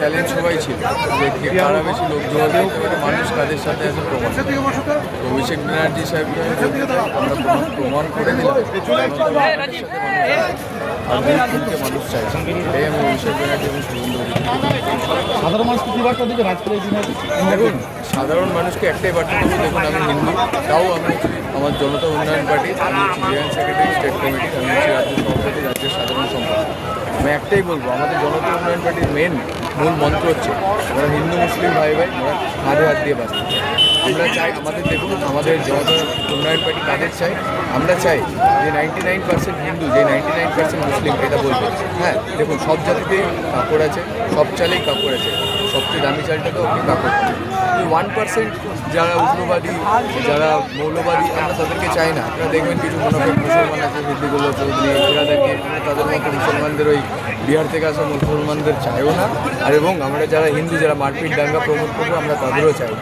Challenge সবাই ছিল যে কারা বেশি লোক জোগাড় করতে পারে, মানুষ কাদের সাথে আছে প্রমাণ। তো অভিষেক ব্যানার্জি সাহেবকে আমরা প্রমাণ করে দিলাম আর তিনটে মানুষ চাইছে, এটাই আমি অভিষেক ব্যানার্জি এবং শুভেন্দু সাধারণ মানুষকে কী বার্তা দিকে রাজপথে এই দিনে? দেখুন, সাধারণ মানুষকে একটাই বার্তা দেবো, দেখুন আমি হিন্দু, তাও আমি আমার জনতা উন্নয়ন পার্টি, আমি হচ্ছি জেনারেল সেক্রেটারি স্টেট কমিটি, আমি হচ্ছি রাজ্য সভাপতি, রাজ্যের সাধারণ সম্পাদক। আমি একটাই বলবো, আমাদের জনতা উন্নয়ন পার্টির মূল মন্ত্র হচ্ছে আমরা হিন্দু মুসলিম ভাই ভাই আমরা হাতে হাত দিয়ে বাঁচতে চাই। আমরা চাই আমাদের, দেখুন আমাদের জনতা উন্নয়ন পার্টি কাদের চাই, আমরা চাই যে 99% হিন্দু, যে 99% মুসলিম, এটা বলবো। হ্যাঁ দেখুন, সব জাতিতেই কাপড় আছে, সব চালেই কাপড় আছে, সবচেয়ে দামি চালটাকেও আপনি কাপড় আছে। 1% যারা উগ্রবাদী, যারা মৌলবাদী, আমরা তাদেরকে চাই না। আপনারা দেখবেন কিছু মুসলমান আছে, সিদ্দিকুল্লাহ চৌধুরী, এরা দেখে আমরা তাদের মতো মুসলমানদের, ওই বিহার থেকে আসা মুসলমানদের চাইও না। আর এবং আমরা যারা হিন্দু, যারা মারপিট দাঙ্গা প্রমোট করবো, আমরা তাদেরও চাই।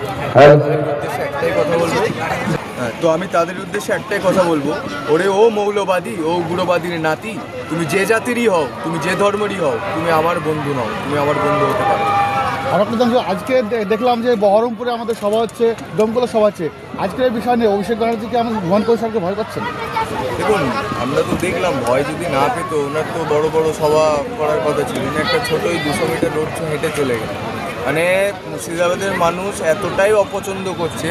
তাদের উদ্দেশ্যে একটাই কথা বলবো, হ্যাঁ তো আমি তাদের উদ্দেশ্যে একটাই কথা বলবো, ওরে ও মৌলবাদী, ও উগ্রবাদীর নাতি, তুমি যে জাতিরই হও, তুমি যে ধর্মেরই হও, তুমি আমার বন্ধু নও, তুমি আমার বন্ধু হতে পারো। আর আপনি আজকে দেখলাম যে বহরমপুরে আমাদের সভা হচ্ছে, দমকলা সভা হচ্ছে, আজকের এই বিষয় নিয়ে অভিষেক ব্যানার্জিকে আমাদের ভুবন কৌশলকে ভয় পাচ্ছেন? দেখুন, আমরা তো দেখলাম ভয় যদি না পেতো, ওনার তো বড় বড় সভা করার কথা ছিল, উনি একটা ছোটোই 200 মিটার রোড হেঁটে চলে গেল। মানে মুর্শিদাবাদের মানুষ এতটাই অপছন্দ করছে,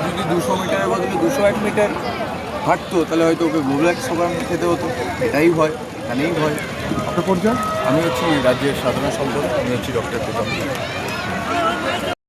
যদি 200 মিটারের বদলে 201 মিটার হাঁটতো, তাহলে হয়তো ওকে গোবলাক সভা খেতে হতো। এটাই ভয়, এখানেই ভয়। আপনার পরিচয়? আমি হচ্ছি রাজ্যের সাধারণ সম্পাদক, আমি হচ্ছি ডক্টর প্রীতম।